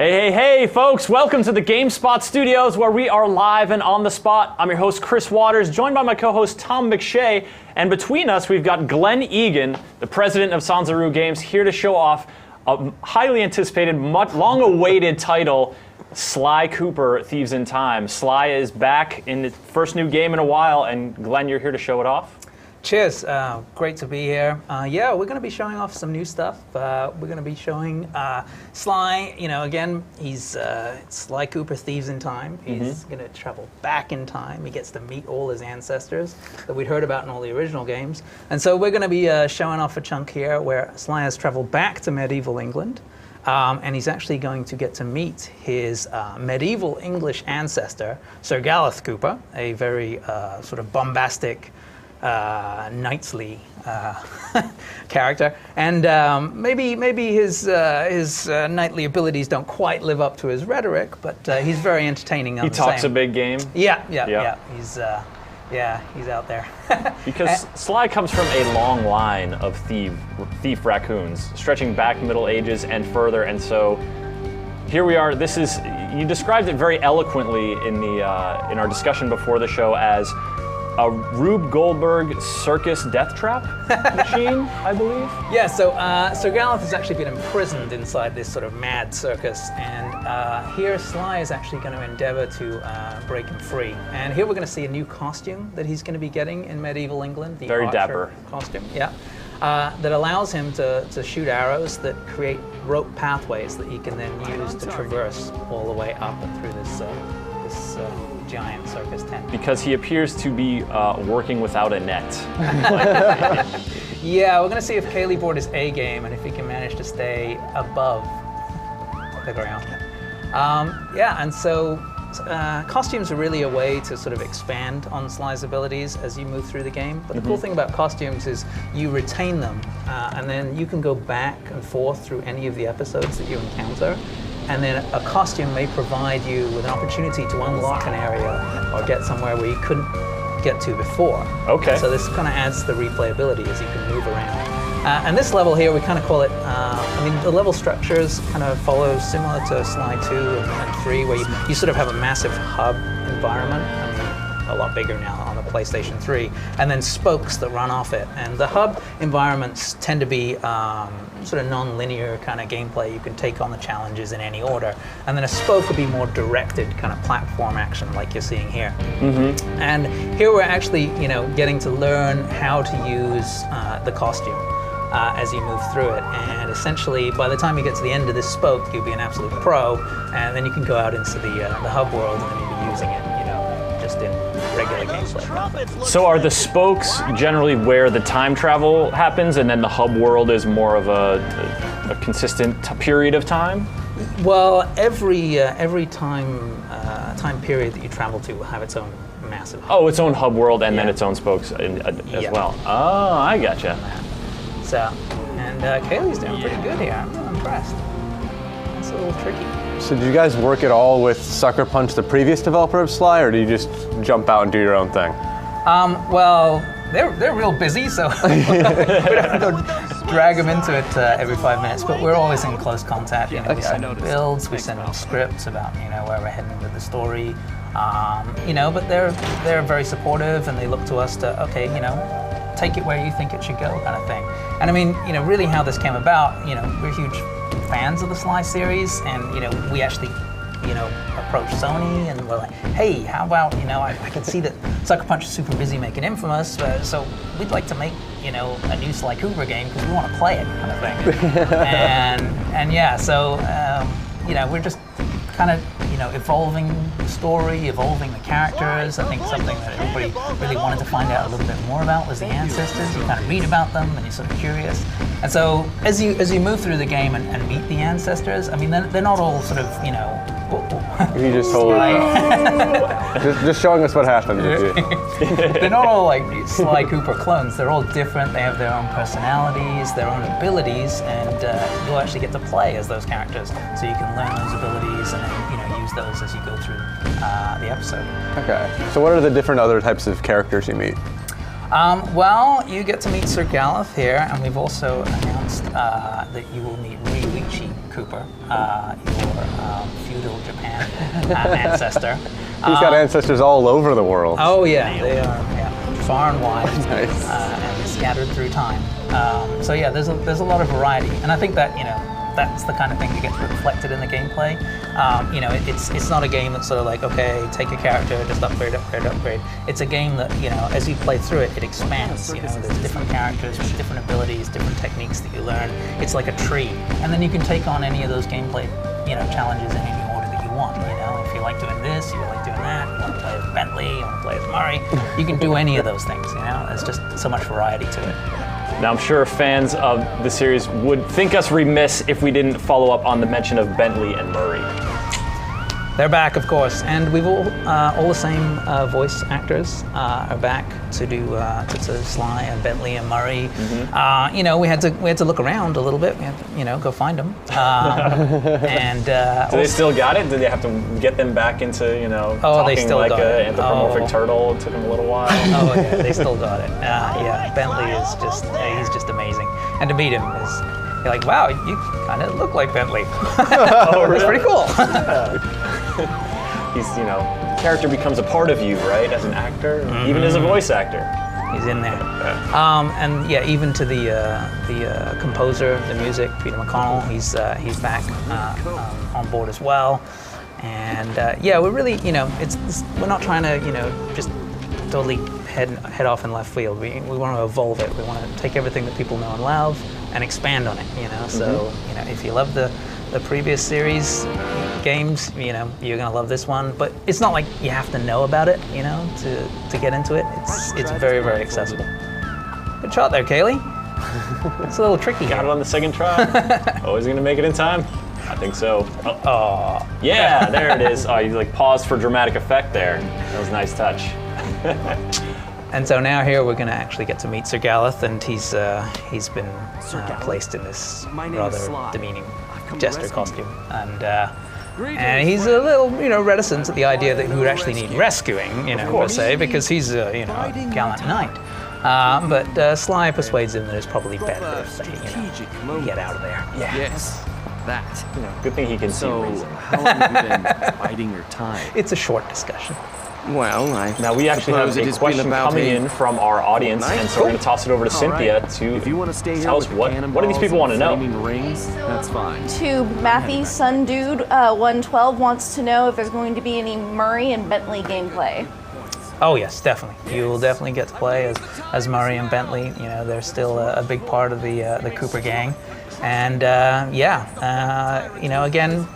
Hey, folks, welcome to the GameSpot Studios where we are live and on the spot. I'm your host, Chris Waters, joined by my co-host, Tom McShay, and between us, we've got Glenn Egan, the president of Sanzaru Games, here to show off a highly anticipated, long-awaited title, Sly Cooper Thieves in Time. Sly is back in its first new game in a while, and Glenn, you're here to show it off? Cheers. Great to be here. Yeah, we're going to be showing off some new stuff. We're going to be showing Sly. You know, again, he's Sly Cooper Thieves in Time. He's going to travel back in time. He gets to meet all his ancestors that we'd heard about in all the original games. And so we're going to be showing off a chunk here where Sly has traveled back to medieval England. And he's actually going to get to meet his medieval English ancestor, Sir Gareth Cooper, a very sort of bombastic, knightly character, and maybe his knightly abilities don't quite live up to his rhetoric, but he's very entertaining. He talks a big game. Yeah. He's out there. Because Sly comes from a long line of thief raccoons, stretching back Middle Ages and further, and so here we are. You described it very eloquently in our discussion before the show as a Rube Goldberg circus death trap machine, I believe. Yeah, so Gareth has actually been imprisoned inside this sort of mad circus, and here Sly is actually going to endeavor to break him free. And here we're going to see a new costume that he's going to be getting in medieval England. The very archer dapper costume, yeah. That allows him to shoot arrows that create rope pathways that he can then use to traverse all the way up and through this giant circus tent. Because he appears to be working without a net. Yeah, we're going to see if Cayley brought his A game and if he can manage to stay above the ground. Yeah, and so costumes are really a way to sort of expand on Sly's abilities as you move through the game. But the cool thing about costumes is you retain them, and then you can go back and forth through any of the episodes that you encounter. And then a costume may provide you with an opportunity to unlock an area or get somewhere where you couldn't get to before. Okay. So this kind of adds to the replayability as you can move around. And this level here, we kind of call it, the level structures kind of follow similar to Sly 2 and 3, where you sort of have a massive hub environment, a lot bigger now on the PlayStation 3, and then spokes that run off it. And the hub environments tend to be sort of non-linear kind of gameplay. You can take on the challenges in any order. And then a spoke would be more directed kind of platform action like you're seeing here. And here we're actually, getting to learn how to use the costume as you move through it. And essentially, by the time you get to the end of this spoke, you'll be an absolute pro, and then you can go out into the hub world and then you'll be using it, just in regular gameplay. So are the spokes generally where the time travel happens, and then the hub world is more of a consistent period of time? Well, every time period that you travel to will have its own massive hub. Oh, its own hub world and then its own spokes as well. Oh, I gotcha. So, and Cayley's doing pretty good here. I'm really impressed. It's a little tricky. So did you guys work at all with Sucker Punch, the previous developer of Sly, or do you just jump out and do your own thing? Well, they're real busy, so we don't go drag them into it every 5 minutes, but we're always in close contact. We send them builds, we send them scripts about where we're heading with the story, but they're very supportive, and they look to us to, take it where you think it should go, kind of thing. And really how this came about, we're huge fans of the Sly series, and we actually approached Sony and we're like, hey, how about I can see that Sucker Punch is super busy making Infamous, so we'd like to make a new Sly Cooper game because we want to play it, kind of thing. and yeah, so we're just kind of evolving the story, evolving the characters. I think something that everybody really wanted to find out a little bit more about was the ancestors. You kind of read about them and you're sort of curious. And so as you move through the game and meet the ancestors, they're not all sort of You just told just showing us what happened. They're not all like Sly Cooper clones. They're all different. They have their own personalities, their own abilities, and you'll actually get to play as those characters. So you can learn those abilities and then, use those as you go through the episode. Okay. So what are the different other types of characters you meet? Well, you get to meet Sir Gareth here, and we've also announced announced that you will meet Rioichi Cooper, your feudal Japan ancestor. He's got ancestors all over the world. Oh yeah, they are far and wide, Nice. and scattered through time. So yeah, there's a lot of variety, and I think that that's the kind of thing that gets reflected in the gameplay. It's not a game that's sort of like, okay, take a character, just upgrade. It's a game that, as you play through it, it expands. There's different characters with different abilities, different techniques that you learn. It's like a tree, and then you can take on any of those gameplay, challenges in any order that you want. If you like doing this, you like doing that, you want to play as Bentley, you want to play as Murray, you can do any of those things. There's just so much variety to it. Now, I'm sure fans of the series would think us remiss if we didn't follow up on the mention of Bentley and Murray. They're back, of course, and we've all the same voice actors are back to do to Sly and Bentley and Murray. Mm-hmm. We had to look around a little bit. We had to, go find them. And do they still got it? Did they have to get them back into they talking still like got an it. anthropomorphic turtle? It took them a little while. Oh yeah, they still got it. Bentley is he's just amazing, and to meet him is. You're like, wow, you kind of look like Bentley. Oh, really? It's pretty cool. He's, character becomes a part of you, right? As an actor, even as a voice actor. He's in there. And yeah, even to the composer of the music, Peter McConnell, he's back on board as well. And we're really, we're not trying to, just totally head off in left field. We want to evolve it. We want to take everything that people know and love and expand on it. So if you love the previous series games, you're gonna love this one. But it's not like you have to know about it, to get into it. It's very, very accessible. Good shot there, Kaylee. It's a little tricky. Got it on the second try. Always gonna make it in time. I think so. Oh. Yeah, there it is. Oh, you paused for dramatic effect there. That was a nice touch. And so now here we're going to actually get to meet Sir Galeth, and he's been placed in this rather demeaning jester costume, and he's a little reticent at the idea that he would actually need rescuing, per se, because he's a gallant knight. But Sly persuades him that it's probably better if they get out of there. Yeah. Yes, that. Good thing he can see reason. How long have you been biding your time? It's a short discussion. Well, now we actually have a question coming in from our audience, and so we're going to toss it over to Cynthia to if you want to stay tell us what do these people want to know? Rings, that's fine. To Matthew Sun Dude 112 wants to know if there's going to be any Murray and Bentley gameplay. Oh yes, definitely. You will definitely get to play as Murray and Bentley. They're still a big part of the Cooper gang, and again.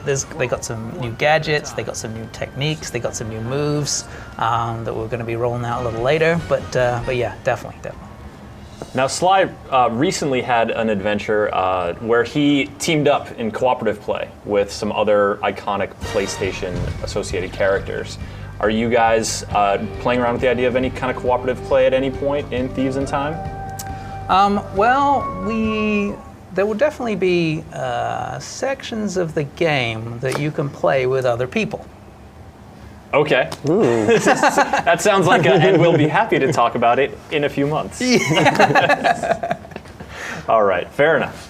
They got some new gadgets, they got some new techniques, they got some new moves that we're going to be rolling out a little later. But yeah, definitely. Now, Sly recently had an adventure where he teamed up in cooperative play with some other iconic PlayStation-associated characters. Are you guys playing around with the idea of any kind of cooperative play at any point in Thieves in Time? There will definitely be sections of the game that you can play with other people. Okay. That sounds like and we'll be happy to talk about it in a few months. Yeah. All right, fair enough.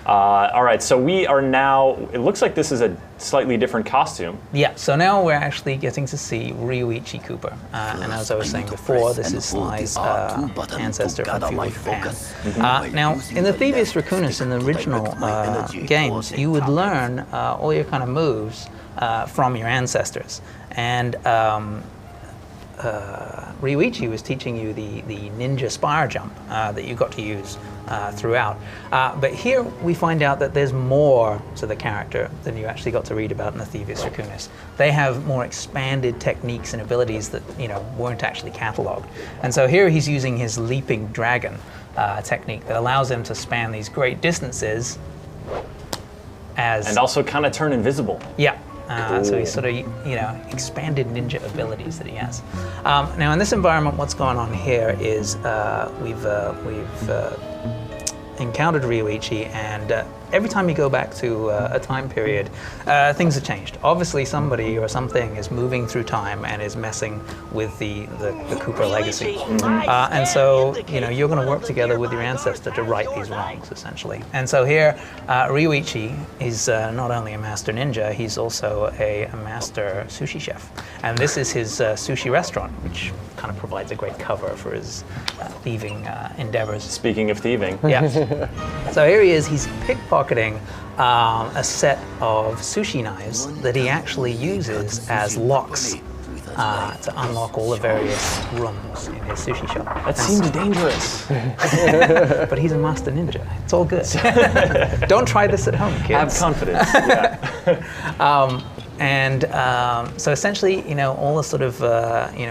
All right, so we are now, it looks like this is a slightly different costume. Yeah, so now we're actually getting to see Rioichi Cooper. And as I was saying before, this is Sly's ancestor from feudal Japan. Now, in the Thievius Raccoonus, in the original games, you would learn all your kind of moves from your ancestors. And Rioichi was teaching you the ninja spire jump that you got to use throughout. But here we find out that there's more to the character than you actually got to read about in the Thievius Raccoonus. They have more expanded techniques and abilities that weren't actually cataloged. And so here he's using his leaping dragon technique that allows him to span these great distances and also kind of turn invisible. Yeah. So he's sort of, expanded ninja abilities that he has. Now in this environment, what's going on here is we've encountered Rioichi, and every time you go back to a time period, things have changed. Obviously, somebody or something is moving through time and is messing with the Cooper legacy. And so, you're going to work together with your ancestor to right these wrongs, essentially. And so here, Rioichi is not only a master ninja, he's also a master sushi chef. And this is his sushi restaurant, which kind of provides a great cover for his thieving endeavors. Speaking of thieving. Yeah. So here he is, he's pickpocketing a set of sushi knives that he actually uses as locks to unlock all the various rooms in his sushi shop. That seems dangerous. But he's a master ninja. It's all good. Don't try this at home, kids. Have confidence. Yeah. So essentially, all the sort of,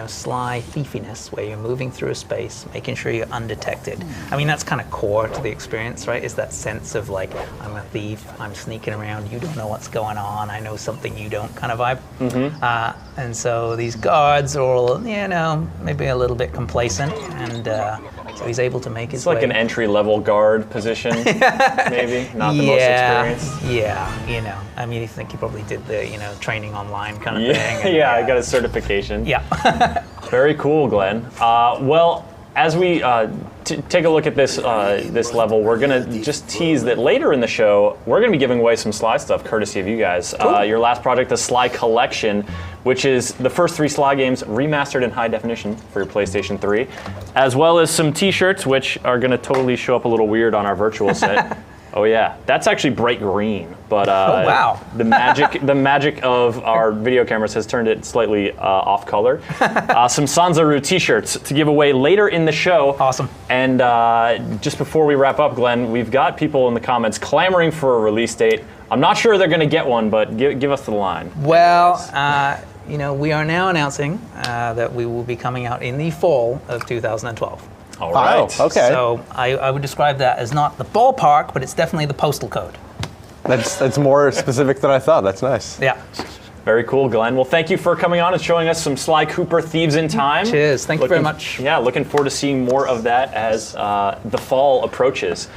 sly thiefiness where you're moving through a space, making sure you're undetected. I mean, that's kind of core to the experience, right? Is that sense of like, I'm a thief, I'm sneaking around, you don't know what's going on, I know something you don't kind of vibe. And so these guards are all, maybe a little bit complacent, and so he's able to make his way. It's like an entry-level guard position, maybe, not the most experienced. Yeah, I mean, I think he probably did the, training online kind of thing. And, I got a certification. Yeah. Very cool, Glenn. Well, as we take a look at this this level, we're gonna just tease that later in the show, we're gonna be giving away some Sly stuff, courtesy of you guys. Cool. Your last project, the Sly Collection, which is the first 3 Sly games remastered in high definition for your PlayStation 3, as well as some T-shirts, which are gonna totally show up a little weird on our virtual set. Oh yeah, that's actually bright green, but oh, wow. the magic of our video cameras has turned it slightly off color. Some Sanzaru T-shirts to give away later in the show. Awesome. And just before we wrap up, Glenn, we've got people in the comments clamoring for a release date. I'm not sure they're going to get one, but give us the line. Well, we are now announcing that we will be coming out in the fall of 2012. All right. Oh, okay. So I would describe that as not the ballpark, but it's definitely the postal code. That's more specific than I thought. That's nice. Yeah. Very cool, Glenn. Well, thank you for coming on and showing us some Sly Cooper Thieves in Time. Cheers. Thank you very much. Yeah, looking forward to seeing more of that as the fall approaches.